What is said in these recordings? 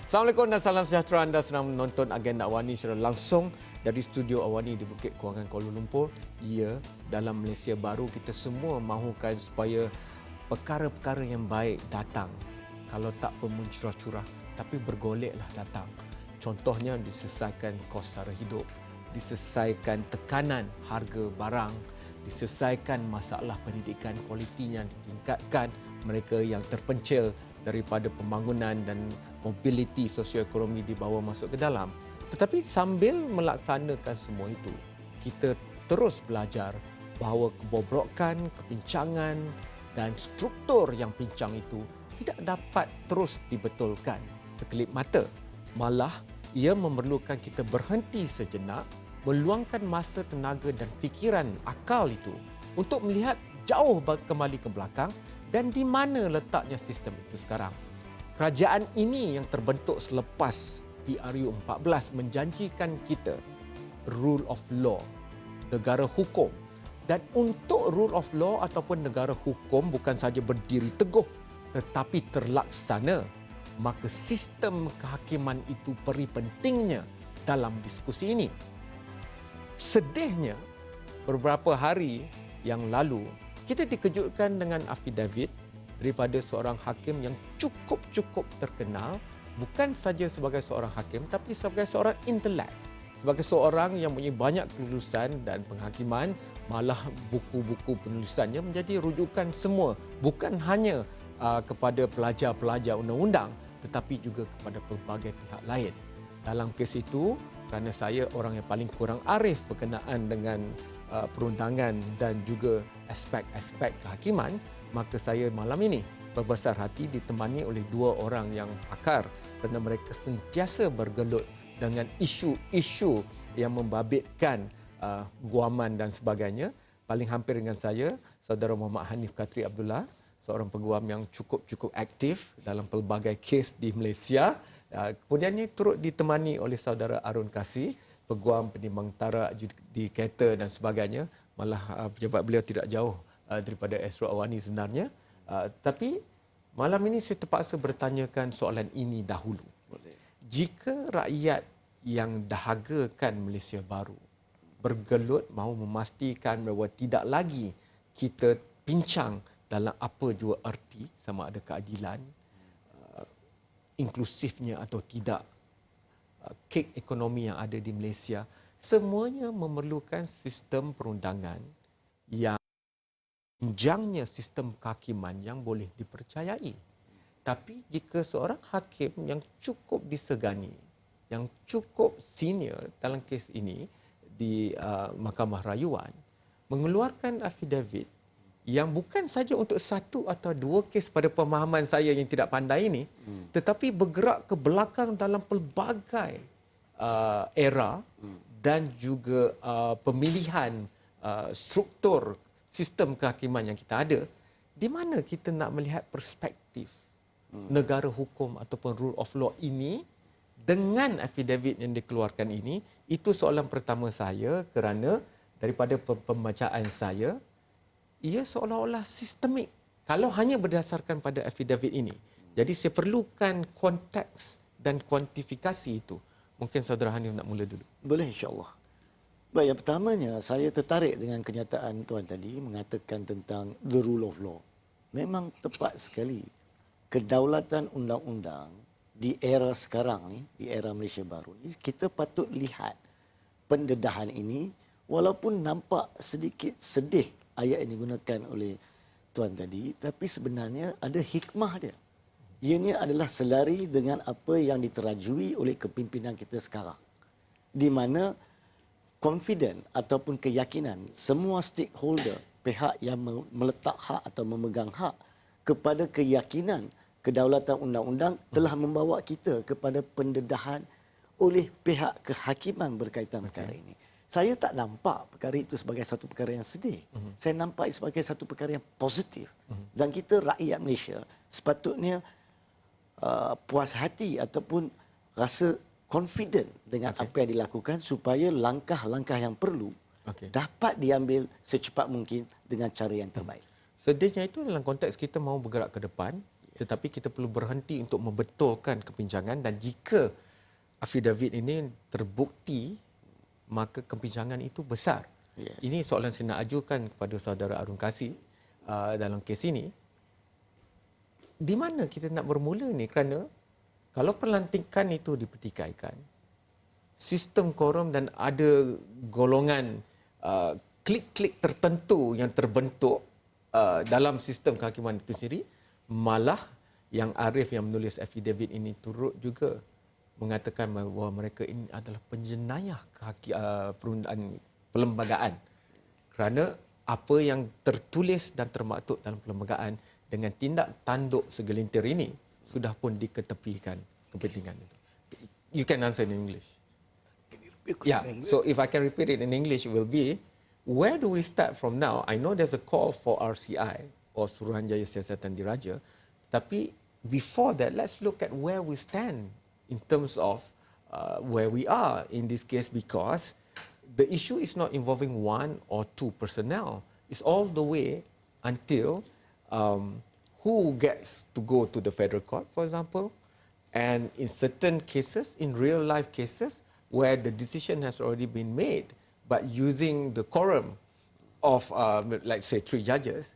Assalamualaikum dan salam sejahtera. Anda sedang menonton agenda AWANI secara langsung dari studio AWANI di Bukit Kewangan, Kuala Lumpur. Ya, dalam Malaysia baru kita semua mahukan supaya perkara-perkara yang baik datang. Kalau tak pun mencurah-curah, tapi bergoleklah datang. Contohnya diselesaikan kos sara hidup, diselesaikan tekanan harga barang, diselesaikan masalah pendidikan kualitinya ditingkatkan, mereka yang terpencil daripada pembangunan dan mobiliti sosioekonomi dibawa masuk ke dalam. Tetapi sambil melaksanakan semua itu, kita terus belajar bahawa kebobrokan, kepincangan dan struktur yang pincang itu tidak dapat terus dibetulkan sekelip mata. Malah, ia memerlukan kita berhenti sejenak, meluangkan masa, tenaga dan fikiran akal itu untuk melihat jauh kembali ke belakang dan di mana letaknya sistem itu sekarang. Kerajaan ini yang terbentuk selepas PRU 14 menjanjikan kita rule of law, negara hukum. Dan untuk rule of law ataupun negara hukum bukan saja berdiri teguh tetapi terlaksana, maka sistem kehakiman itu peri pentingnya dalam diskusi ini. Sedihnya, beberapa hari yang lalu, kita dikejutkan dengan affidavit daripada seorang hakim yang cukup terkenal, bukan saja sebagai seorang hakim tapi sebagai seorang intelek, sebagai seorang yang mempunyai banyak kelulusan dan penghakiman, malah buku-buku penulisannya menjadi rujukan semua, bukan hanya kepada pelajar-pelajar undang-undang tetapi juga kepada pelbagai pihak lain. Dalam kes itu, kerana saya orang yang paling kurang arif berkenaan dengan perundangan dan juga aspek-aspek kehakiman, maka saya malam ini berbesar hati ditemani oleh dua orang yang pakar kerana mereka sentiasa bergelut dengan isu-isu yang membabitkan guaman dan sebagainya. Paling hampir dengan saya, saudara Muhammad Haniff Khatri Abdulla, seorang peguam yang cukup aktif dalam pelbagai kes di Malaysia. Kemudiannya turut ditemani oleh saudara Arun Peguam Penimbangtara, Adjudikator dan sebagainya. Malah pejabat beliau tidak jauh daripada Astro AWANI sebenarnya. Tapi malam ini saya terpaksa bertanyakan soalan ini dahulu. Jika rakyat yang dahagakan Malaysia baru bergelut mahu memastikan bahawa tidak lagi kita pincang dalam apa jua erti, sama ada keadilan, inklusifnya atau tidak, kek ekonomi yang ada di Malaysia, semuanya memerlukan sistem perundangan yang jenjangnya sistem kehakiman yang boleh dipercayai. Tapi jika seorang hakim yang cukup disegani, yang cukup senior dalam kes ini di Mahkamah Rayuan, mengeluarkan affidavit yang bukan saja untuk satu atau dua kes pada pemahaman saya yang tidak pandai ini, tetapi bergerak ke belakang dalam pelbagai era dan juga pemilihan struktur sistem kehakiman yang kita ada, di mana kita nak melihat perspektif negara hukum ataupun rule of law ini dengan affidavit yang dikeluarkan ini. Itu soalan pertama saya kerana daripada pembacaan saya, ia seolah-olah sistemik kalau hanya berdasarkan pada affidavit ini. Jadi saya perlukan konteks dan kuantifikasi itu. Mungkin saudara Haniff nak mula dulu. Boleh, insya-Allah. Baik, yang pertamanya saya tertarik dengan kenyataan tuan tadi mengatakan tentang the rule of law. Memang tepat sekali. Kedaulatan undang-undang di era sekarang ni, di era Malaysia baru ni, kita patut lihat pendedahan ini walaupun nampak sedikit sedih ayat yang digunakan oleh tuan tadi, tapi sebenarnya ada hikmah dia. Ianya adalah selari dengan apa yang diterajui oleh kepimpinan kita sekarang. Di mana confident ataupun keyakinan semua stakeholder, pihak yang meletak hak atau memegang hak kepada keyakinan kedaulatan undang-undang telah membawa kita kepada pendedahan oleh pihak kehakiman berkaitan perkara ini. Saya tak nampak perkara itu sebagai satu perkara yang sedih. Saya nampak sebagai satu perkara yang positif. Dan kita rakyat Malaysia sepatutnya puas hati ataupun rasa confident dengan apa yang dilakukan supaya langkah-langkah yang perlu dapat diambil secepat mungkin dengan cara yang terbaik. Sedihnya itu dalam konteks kita mahu bergerak ke depan, Tetapi kita perlu berhenti untuk membetulkan kepinjangan, dan jika affidavit ini terbukti, maka kepinjangan itu besar. Yes. Ini soalan saya nak ajukan kepada saudara Arun Kasih dalam kes ini. Di mana kita nak bermula ni? Kerana kalau pelantikan itu dipertikaikan, sistem korum dan ada golongan klik-klik tertentu yang terbentuk dalam sistem kehakiman itu sendiri, malah yang Arif yang menulis affidavit ini turut juga mengatakan bahawa mereka ini adalah penjenayah perundaan perlembagaan, kerana apa yang tertulis dan termaktub dalam perlembagaan dengan tindak tanduk segelintir ini sudah pun diketepikan kepentingan itu. You can answer in English. Yeah, so if I can repeat it in English, it will be, where do we start from now? I know there's a call for RCI or Suruhanjaya Siasatan Diraja, tapi before that, let's look at where we stand in terms of where we are in this case, because the issue is not involving one or two personnel. It's all the way until who gets to go to the federal court, for example, and in certain cases, in real life cases, where the decision has already been made, but using the quorum of, let's say, 3 judges,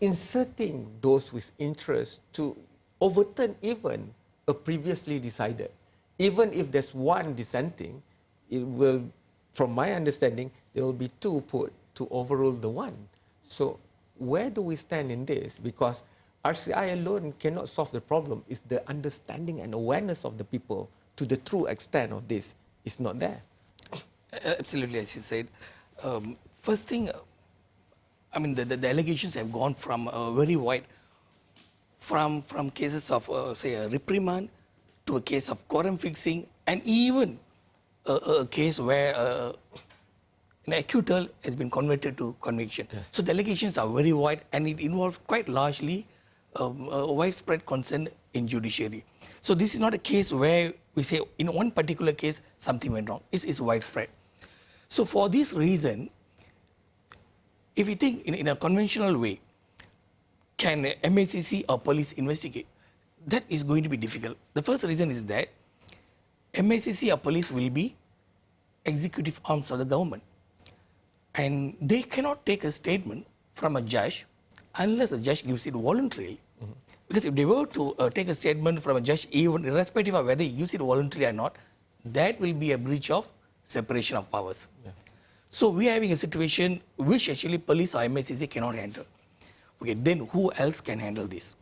inserting those with interest to overturn even a previously decided. Even if there's one dissenting, it will, from my understanding, there will be 2 put to overrule the one. So where do we stand in this? Because RCI alone cannot solve the problem. It's the understanding and awareness of the people to the true extent of this is not there. Absolutely, as you said. First thing, I mean, the allegations have gone from very wide, from cases of, say, a reprimand to a case of quorum fixing, and even a case where an acquittal has been converted to conviction. Yes. So the allegations are very wide, and it involves quite largely widespread concern in judiciary. So this is not a case where we say in one particular case something went wrong. It's widespread. So for this reason, if you think in a conventional way, can MACC or police investigate? That is going to be difficult. The first reason is that MACC or police will be executive arms of the government. And they cannot take a statement from a judge unless the judge gives it voluntarily. Mm-hmm. Because if they were to take a statement from a judge, even irrespective of whether he gives it voluntarily or not, that will be a breach of separation of powers. Yeah. So we are having a situation which actually police or MACC cannot handle. Okay, then who else can handle this?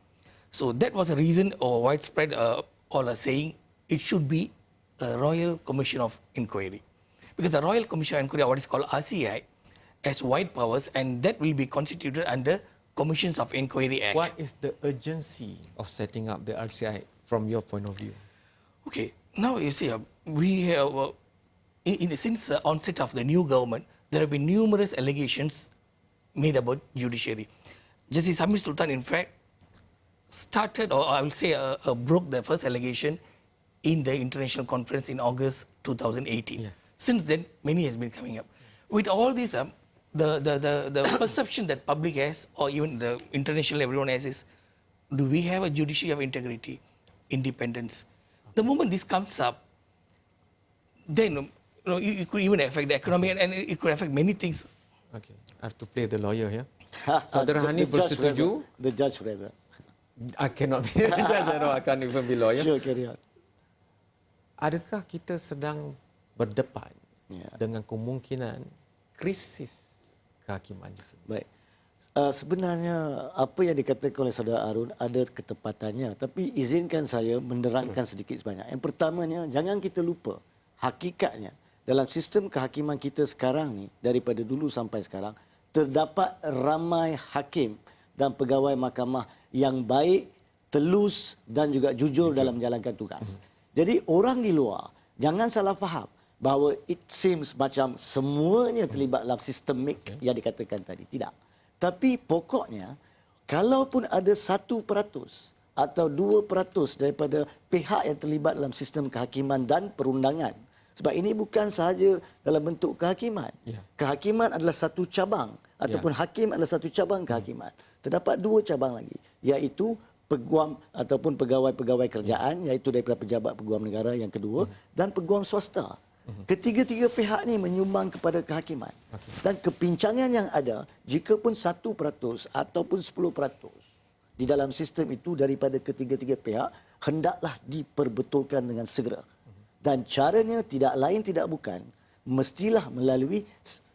So that was a reason, or widespread all are saying it should be a Royal Commission of Inquiry. Because the Royal Commission of Inquiry, or what is called RCI, has wide powers, and that will be constituted under Commissions of Inquiry Act. What is the urgency of setting up the RCI from your point of view? Okay, now you see, we have, since the onset of the new government, there have been numerous allegations made about judiciary. Justice Hamid Sultan, in fact, started, or I will say, broke the first allegation in the international conference in August 2018. Yeah. Since then, many has been coming up. With all this, the perception that public has, or even the international everyone has, is, do we have a judiciary of integrity, independence? The moment this comes up, then it could even affect the economy, and it could affect many things. Okay, I have to play the lawyer here. Saudara Haniff bersetuju. The judge rather. I cannot be a judge, I can't even be lawyer. Sure, carry on. Adakah kita sedang berdepan dengan kemungkinan krisis kehakiman di sini? Baik. Sebenarnya apa yang dikatakan oleh saudara Arun ada ketepatannya, tapi izinkan saya menerangkan sedikit sebanyak. Yang pertamanya, jangan kita lupa hakikatnya dalam sistem kehakiman kita sekarang ni, daripada dulu sampai sekarang, terdapat ramai hakim dan pegawai mahkamah yang baik, telus dan juga jujur dalam menjalankan tugas. Jadi orang di luar jangan salah faham bahawa it seems macam semuanya terlibat dalam sistemik yang dikatakan tadi. Tidak. Tapi pokoknya, kalaupun ada 1% atau 2% daripada pihak yang terlibat dalam sistem kehakiman dan perundangan, sebab ini bukan sahaja dalam bentuk kehakiman. Kehakiman adalah satu cabang, ataupun hakim adalah satu cabang kehakiman. Terdapat 2 cabang lagi, iaitu peguam ataupun pegawai-pegawai kerajaan, iaitu daripada pejabat peguam negara yang kedua, dan peguam swasta. Ketiga-tiga pihak ni menyumbang kepada kehakiman. Dan kepincangan yang ada, jika pun 1% ataupun 10% di dalam sistem itu daripada ketiga-tiga pihak, hendaklah diperbetulkan dengan segera. Dan caranya tidak lain tidak bukan, mestilah melalui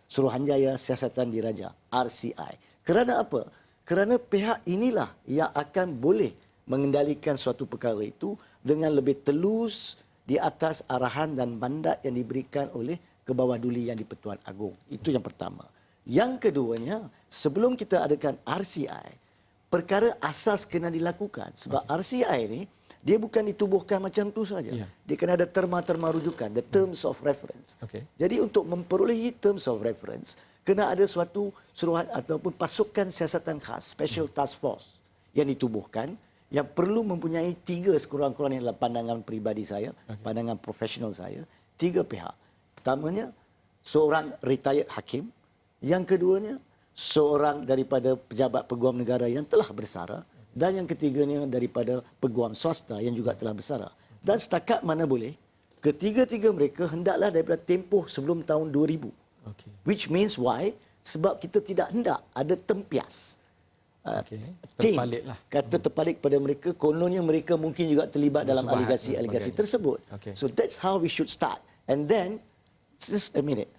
Suruhanjaya Siasatan Diraja, RCI. Kerana apa? Kerana pihak inilah yang akan boleh mengendalikan suatu perkara itu dengan lebih telus di atas arahan dan mandat yang diberikan oleh Kebawah-Duli Yang di-Pertuan Agong. Itu yang pertama. Yang keduanya, sebelum kita adakan RCI, perkara asas kena dilakukan. Sebab RCI ni, dia bukan ditubuhkan macam tu saja. Dia kena ada terma-terma rujukan, the terms of reference. Jadi untuk memperolehi terms of reference, kena ada suatu suruhan ataupun pasukan siasatan khas, special task force yang ditubuhkan, yang perlu mempunyai 3 sekurang-kurangnya dalam pandangan peribadi saya, pandangan profesional saya, 3 pihak. Pertamanya, seorang retired hakim. Yang keduanya, seorang daripada pejabat peguam negara yang telah bersara. Dan yang ketiganya daripada peguam swasta yang juga telah bersara. Dan setakat mana boleh, ketiga-tiga mereka hendaklah daripada tempoh sebelum tahun 2000. Which means why? Sebab kita tidak hendak ada tempias. Terpalit lah. Kata terpalit kepada mereka, kononnya mereka mungkin juga terlibat dalam aligasi-aligasi tersebut. So that's how we should start. And then, just a minute.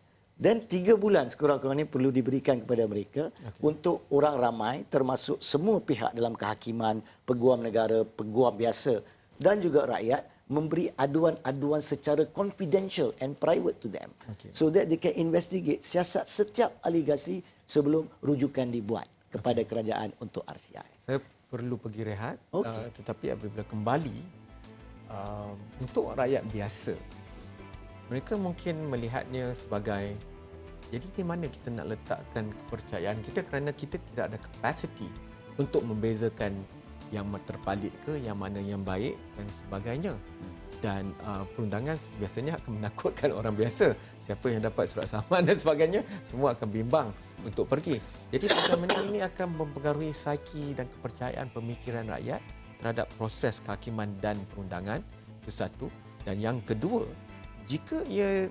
Dan 3 bulan sekurang-kurangnya perlu diberikan kepada mereka untuk orang ramai, termasuk semua pihak dalam kehakiman, peguam negara, peguam biasa dan juga rakyat, memberi aduan-aduan secara confidential and private to them. So that they can investigate siasat setiap aligasi sebelum rujukan dibuat kepada kerajaan untuk RCI. Saya perlu pergi rehat, tetapi apabila kembali, untuk rakyat biasa, mereka mungkin melihatnya sebagai, jadi di mana kita nak letakkan kepercayaan kita kerana kita tidak ada capacity untuk membezakan yang terpalit ke, yang mana yang baik dan sebagainya. Dan perundangan biasanya akan menakutkan orang biasa. Siapa yang dapat surat saman dan sebagainya, semua akan bimbang untuk pergi. Jadi bagaimana ini akan mempengaruhi psiki dan kepercayaan pemikiran rakyat terhadap proses kehakiman dan perundangan. Itu satu. Dan yang kedua, jika ia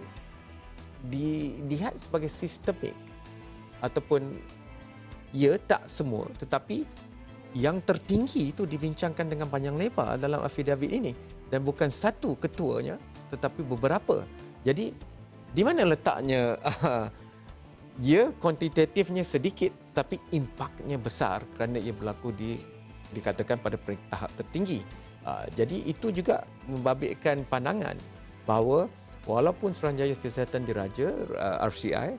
dilihat sebagai sistemik ataupun ia tak semua, tetapi yang tertinggi itu dibincangkan dengan panjang lebar dalam affidavit ini. Dan bukan satu ketuanya, tetapi beberapa. Jadi, di mana letaknya? Ia kuantitatifnya sedikit, tapi impaknya besar kerana ia berlaku dikatakan pada tahap tertinggi. Jadi, itu juga membabitkan pandangan bahawa walaupun Suruhanjaya Siasatan Diraja, RCI,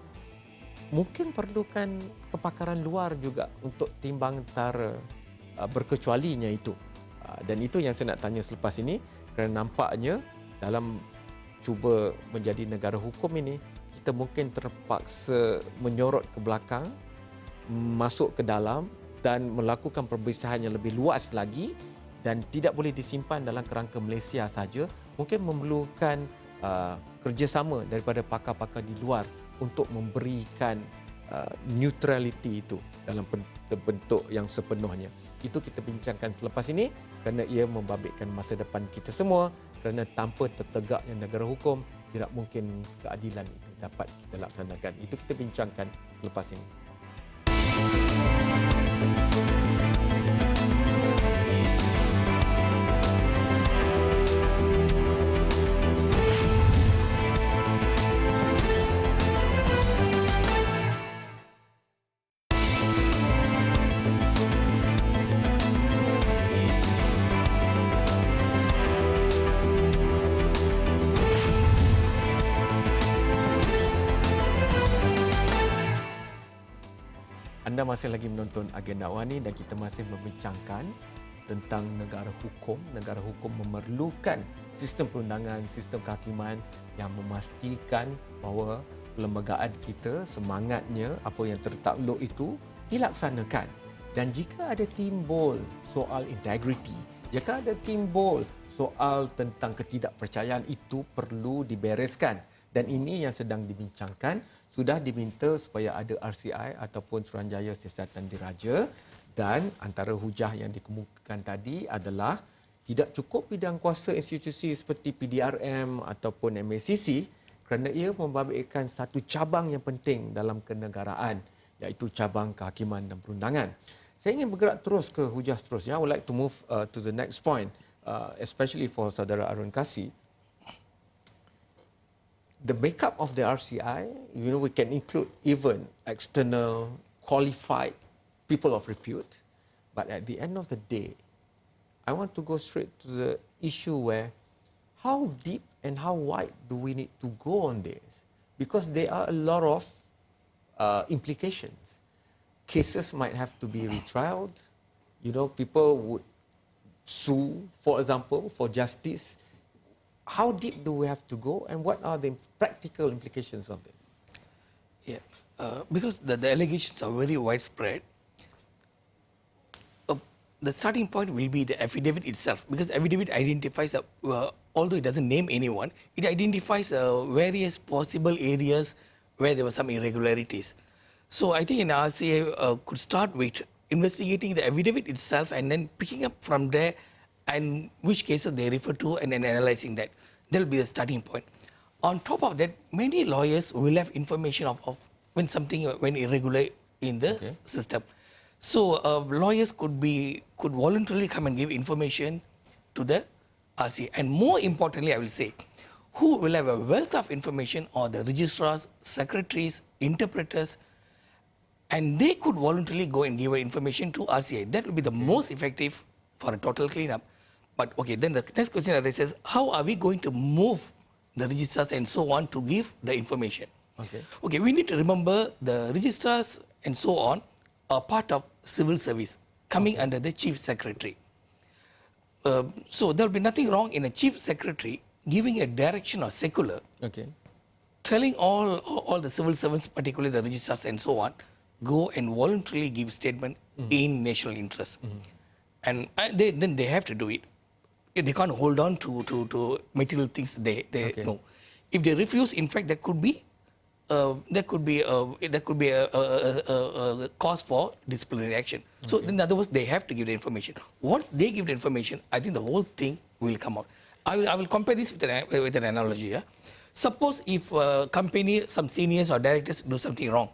mungkin perlukan kepakaran luar juga untuk timbangtara berkecualinya itu. Dan itu yang saya nak tanya selepas ini, kerana nampaknya dalam cuba menjadi negara hukum ini, kita mungkin terpaksa menyorot ke belakang, masuk ke dalam dan melakukan perpisahan yang lebih luas lagi dan tidak boleh disimpan dalam kerangka Malaysia saja. Mungkin memerlukan kerjasama daripada pakar-pakar di luar untuk memberikan neutrality itu dalam bentuk yang sepenuhnya. Itu kita bincangkan selepas ini kerana ia membabitkan masa depan kita semua, kerana tanpa tertegaknya negara hukum tidak mungkin keadilan itu dapat kita laksanakan. Itu kita bincangkan selepas ini. Anda masih lagi menonton Agenda AWANI dan kita masih membincangkan tentang negara hukum. Negara hukum memerlukan sistem perundangan, sistem kehakiman yang memastikan bahawa perlembagaan kita, semangatnya, apa yang tertakluk itu dilaksanakan. Dan jika ada timbul soal integriti, jika ada timbul soal tentang ketidakpercayaan, itu perlu dibereskan. Dan ini yang sedang dibincangkan. Sudah diminta supaya ada RCI ataupun Suruhanjaya Siasatan Diraja Dan antara hujah yang dikemukakan tadi adalah tidak cukup bidang kuasa institusi seperti PDRM ataupun MACC kerana ia membabitkan satu cabang yang penting dalam kenegaraan, iaitu cabang kehakiman dan perundangan. Saya ingin bergerak terus ke hujah seterusnya. I would like to move to the next point, especially for Saudara Arun Kasih. The makeup of the RCI, we can include even external, qualified people of repute. But at the end of the day, I want to go straight to the issue where how deep and how wide do we need to go on this? Because there are a lot of implications. Cases might have to be retrialed. People would sue, for example, for justice. How deep do we have to go, and what are the practical implications of this? Yeah, because the allegations are very widespread. The starting point will be the affidavit itself, because affidavit identifies, although it doesn't name anyone, it identifies various possible areas where there were some irregularities. So I think an RCA could start with investigating the affidavit itself and then picking up from there and which cases they refer to and then analyzing that. That will be the starting point. On top of that, many lawyers will have information of when something went irregular in the system. So lawyers could voluntarily come and give information to the RCA. And more importantly, I will say, who will have a wealth of information are the registrars, secretaries, interpreters, and they could voluntarily go and give information to RCA. That will be the most effective for a total cleanup. But then the next question arises, how are we going to move the registrars and so on to give the information? Okay, we need to remember the registrars and so on are part of civil service coming under the chief secretary. So there will be nothing wrong in a chief secretary giving a direction or circular, telling all the civil servants, particularly the registrars and so on, go and voluntarily give statement in national interest. And then they have to do it. They can't hold on to material things they know. If they refuse, in fact, there could be a cause for disciplinary action. So in other words, they have to give the information. Once they give the information, I think the whole thing will come out. I will compare this with an analogy. Yeah? Suppose if a company, some seniors or directors do something wrong,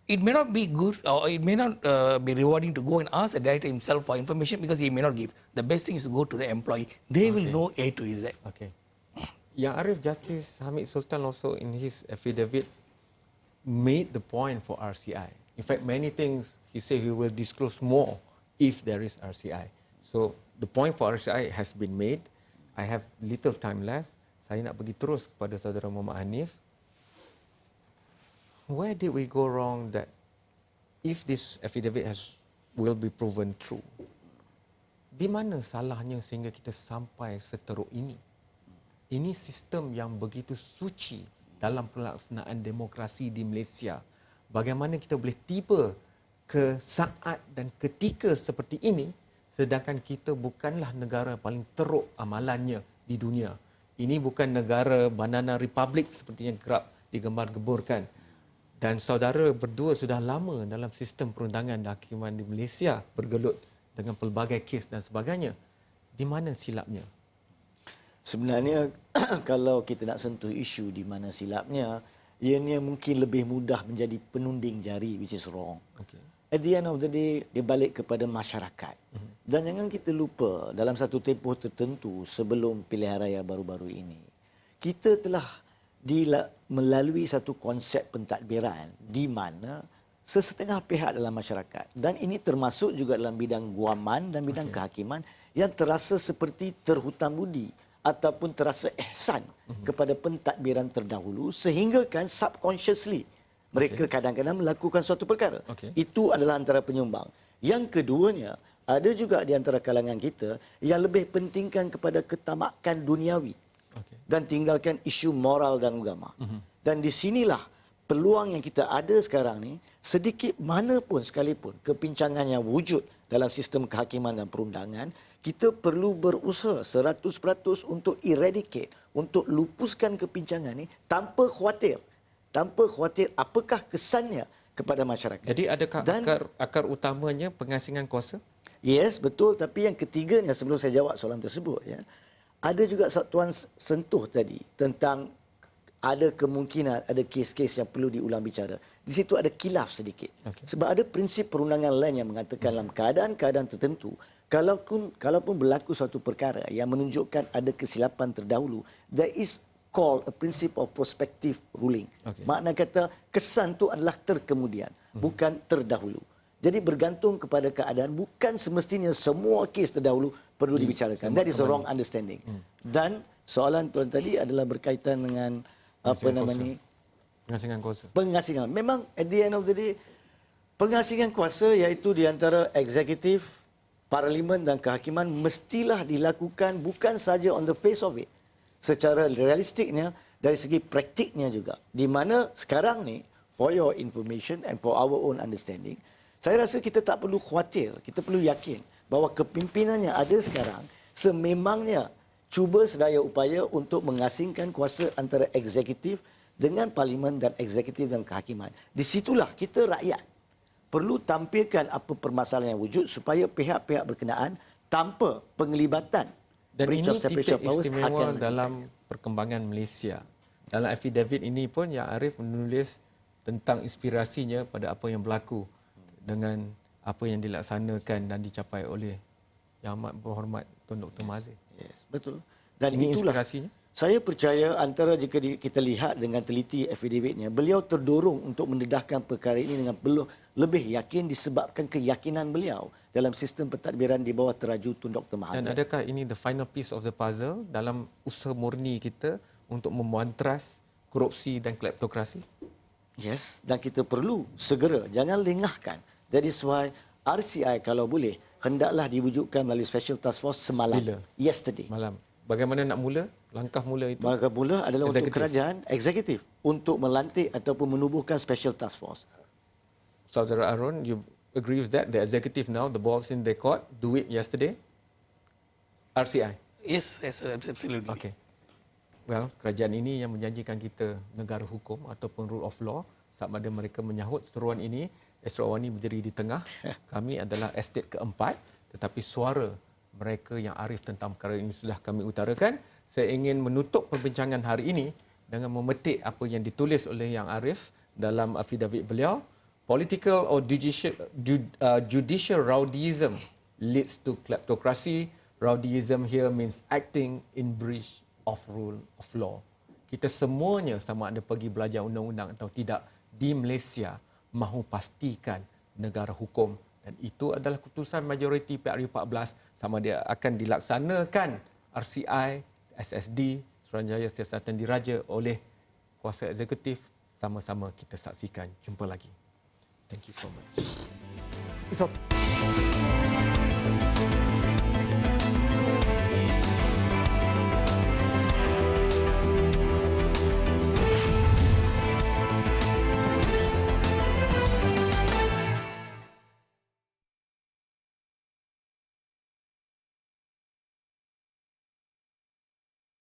it may not be good or it may not be rewarding to go and ask the director himself for information because he may not give. The best thing is to go to the employee. They will know A to Z. Yang Arif, Justice Hamid Sultan also in his affidavit made the point for RCI. In fact, many things he said he will disclose more if there is RCI. So the point for RCI has been made. I have little time left. Saya nak pergi terus kepada saudara Muhammad Haniff. Where did we go wrong that if this affidavit will be proven true? Di mana salahnya sehingga kita sampai seteruk ini? Ini sistem yang begitu suci dalam pelaksanaan demokrasi di Malaysia. Bagaimana kita boleh tiba ke saat dan ketika seperti ini sedangkan kita bukanlah negara paling teruk amalannya di dunia. Ini bukan negara banana republic seperti yang kerap digembar-geburkan. Dan saudara berdua sudah lama dalam sistem perundangan dan hakiman di Malaysia bergelut dengan pelbagai kes dan sebagainya. Di mana silapnya? Sebenarnya kalau kita nak sentuh isu di mana silapnya, ianya mungkin lebih mudah menjadi penunding jari, which is wrong. At the end of the day, dia balik kepada masyarakat. Dan jangan kita lupa, dalam satu tempoh tertentu sebelum pilihan raya baru-baru ini, kita telah melalui satu konsep pentadbiran di mana sesetengah pihak dalam masyarakat, dan ini termasuk juga dalam bidang guaman dan bidang kehakiman, yang terasa seperti terhutang budi ataupun terasa ihsan kepada pentadbiran terdahulu, sehingga kan subconsciously mereka kadang-kadang melakukan suatu perkara. Itu adalah antara penyumbang. Yang keduanya, ada juga di antara kalangan kita yang lebih pentingkan kepada ketamakan duniawi dan tinggalkan isu moral dan agama. Dan di sinilah peluang yang kita ada sekarang ni, sedikit mana pun sekalipun kepincangan yang wujud dalam sistem kehakiman dan perundangan, kita perlu berusaha 100% untuk eradicate, untuk lupuskan kepincangan ni tanpa khawatir apakah kesannya kepada masyarakat. Jadi adakah akar utamanya pengasingan kuasa? Yes, betul. Tapi yang ketiganya, sebelum saya jawab soalan tersebut, ya, ada juga Tuan sentuh tadi tentang ada kemungkinan ada kes-kes yang perlu diulang bicara. Di situ ada khilaf sedikit. Okay. Sebab ada prinsip perundangan lain yang mengatakan dalam keadaan-keadaan tertentu, kalaupun berlaku suatu perkara yang menunjukkan ada kesilapan terdahulu, there is called a principle of prospective ruling. Okay. Makna kata kesan itu adalah terkemudian, bukan terdahulu. Jadi bergantung kepada keadaan, bukan semestinya semua kes terdahulu perlu dibicarakan. That is a wrong understanding. Dan soalan tuan tadi adalah berkaitan dengan pengasingan kuasa. Pengasingan. Memang at the end of the day, pengasingan kuasa iaitu di antara eksekutif, parlimen dan kehakiman mestilah dilakukan bukan saja on the face of it. Secara realistiknya, dari segi praktiknya juga. Di mana sekarang ni, for your information and for our own understanding, saya rasa kita tak perlu khawatir, kita perlu yakin bahawa kepimpinan yang ada sekarang sememangnya cuba sedaya upaya untuk mengasingkan kuasa antara eksekutif dengan parlimen dan eksekutif dan kehakiman. Di situlah kita rakyat perlu tampilkan apa permasalahan yang wujud supaya pihak-pihak berkenaan tanpa penglibatan dan ini titik istimewa dalam perkembangan Malaysia. Dalam affidavit ini pun yang Arif menulis tentang inspirasinya pada apa yang berlaku dengan apa yang dilaksanakan dan dicapai oleh Yang Amat Berhormat Tun Dr. Mahathir. Yes, betul. Dan ini itulah inspirasinya. Saya percaya antara jika kita lihat dengan teliti affidavitnya, beliau terdorong untuk mendedahkan perkara ini dengan lebih yakin disebabkan keyakinan beliau dalam sistem pentadbiran di bawah teraju Tun Dr. Mahathir. Dan adakah ini the final piece of the puzzle dalam usaha murni kita untuk memantras korupsi dan kleptokrasi? Yes, dan kita perlu segera, jangan lengahkan. That is why RCI kalau boleh hendaklah diwujudkan melalui Special Task Force semalam. Bila? Yesterday. Malam. Bagaimana nak mula? Langkah mula itu? Langkah mula adalah Executive. untuk kerajaan eksekutif untuk melantik ataupun menubuhkan Special Task Force. Saudara Arun, you agree with that? The executive now, the ball's in their court, do it yesterday? RCI? Yes, absolutely. Okay. Well, kerajaan ini yang menjanjikan kita negara hukum ataupun rule of law. Sama ada mereka menyahut seruan ini, AWANI berdiri di tengah. Kami adalah estate keempat, tetapi suara mereka yang arif tentang perkara ini sudah kami utarakan. Saya ingin menutup perbincangan hari ini dengan memetik apa yang ditulis oleh Yang Arif dalam affidavit beliau. Political or judicial rowdyism leads to kleptocracy. Rowdyism here means acting in breach of rule of law. Kita semuanya sama ada pergi belajar undang-undang atau tidak di Malaysia mahu pastikan negara hukum dan itu adalah keputusan majoriti PRU14 sama dia akan dilaksanakan RCI, SSD, Suruhanjaya Siasatan Diraja oleh kuasa eksekutif. Sama-sama kita saksikan. Jumpa lagi. Thank you so much. Peace out.